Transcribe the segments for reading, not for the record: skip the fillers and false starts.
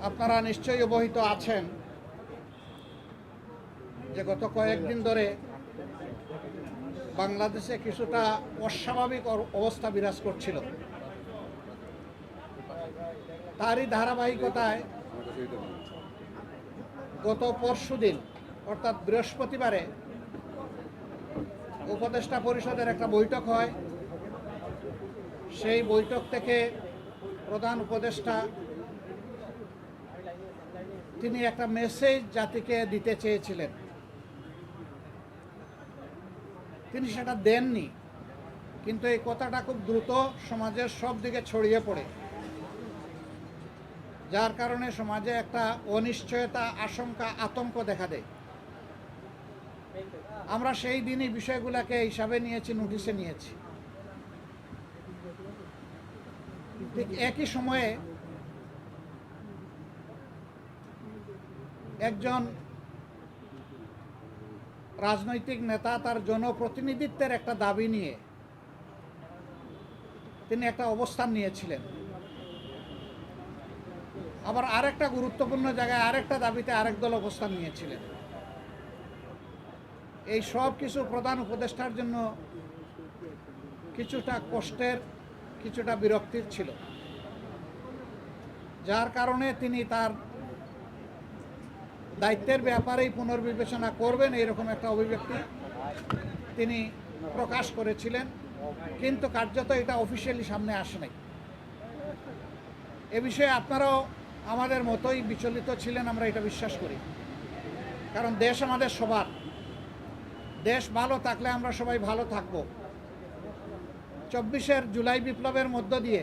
আপনারা নিশ্চয়ই অবহিত আছেন যে গত কয়েকদিন ধরে বাংলাদেশে কিছুটা অস্বাভাবিক অবস্থা বিরাজ করছিল। তারই ধারাবাহিকতায় গত পরশুদিন অর্থাৎ বৃহস্পতিবারে উপদেষ্টা পরিষদের একটা বৈঠক হয়। সেই বৈঠক থেকে প্রধান উপদেষ্টা তিনি একটা মেসেজ জাতিকে দিতে চেয়েছিলেন, তিনি সেটা দেননি। কিন্তু এই কথাটা খুব দ্রুত সমাজের সব দিকে ছড়িয়ে পড়ে, যার কারণে সমাজে একটা অনিশ্চয়তা, আশঙ্কা, আতঙ্ক দেখা দেয়। আমরা সেই দিনই বিষয়গুলোকে হিসাবে নিয়েছি, নোটিশে নিয়েছি। ঠিক একই সময়ে একজন রাজনৈতিক নেতা তার জনপ্রতিনিধিত্বের একটা দাবি নিয়ে তিনি একটা অবস্থান নিয়েছিলেন। আবার আরেকটা গুরুত্বপূর্ণ জায়গায় আরেকটা দাবিতে আরেক দল অবস্থান নিয়েছিলেন। এই সব কিছু প্রধান উপদেষ্টার জন্য কিছুটা কষ্টের, কিছুটা বিরক্তির ছিল, যার কারণে তিনি তার দায়িত্বের ব্যাপারেই পুনর্বিবেচনা করবেন এইরকম একটা অভিব্যক্তি তিনি প্রকাশ করেছিলেন। কিন্তু কার্যত এটা অফিসিয়ালি সামনে আসে নাই। এ বিষয়ে আপনারাও আমাদের মতোই বিচলিত ছিলেন, আমরা এটা বিশ্বাস করি। কারণ দেশ আমাদের সবার, দেশ ভালো থাকলে আমরা সবাই ভালো থাকব। 24 জুলাই বিপ্লবের মধ্য দিয়ে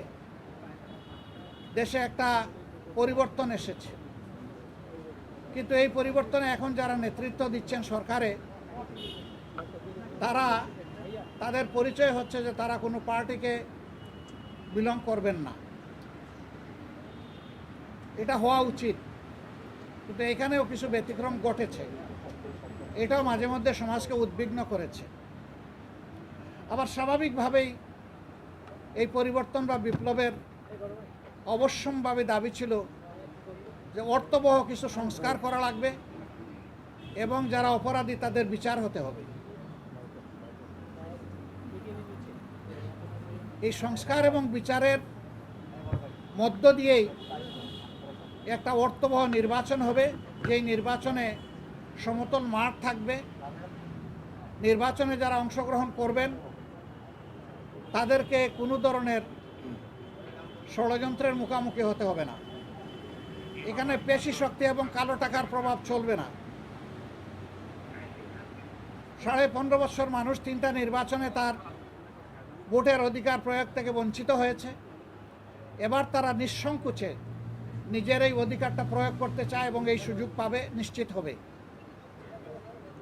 দেশে একটা পরিবর্তন এসেছে, কিন্তু এই পরিবর্তনে এখন যারা নেতৃত্ব দিচ্ছেন সরকারে, তাদের পরিচয় হচ্ছে যে তারা কোনো পার্টিকে বিলং করবেন না। এটা হওয়া উচিত, কিন্তু এখানেও কিছু ব্যতিক্রম ঘটেছে। এটাও মাঝে মধ্যে সমাজকে উদ্বিগ্ন করেছে। আবার স্বাভাবিকভাবেই এই পরিবর্তন বা বিপ্লবের অবশ্যম্ভাবী দাবি ছিল যে অর্থবহ কিছু সংস্কার করা লাগবে এবং যারা অপরাধী তাদের বিচার হতে হবে। এই সংস্কার এবং বিচারের মধ্য দিয়েই একটা অর্থবহ নির্বাচন হবে, যেই নির্বাচনে সমতল মাঠ থাকবে। নির্বাচনে যারা অংশগ্রহণ করবেন তাদেরকে কোনো ধরনের ষড়যন্ত্রের মুখোমুখি হতে হবে না। এখানে পেশি শক্তি এবং কালো টাকার প্রভাব চলবে না। 15.5 বছর মানুষ 3টা নির্বাচনে তার ভোটের অধিকার প্রয়োগ থেকে বঞ্চিত হয়েছে। এবার তারা নিঃসংকোচে নিজের এই অধিকারটা প্রয়োগ করতে চায় এবং এই সুযোগ পাবে, নিশ্চিত হবে।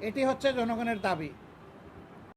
এটি হচ্ছে জনগণের দাবি।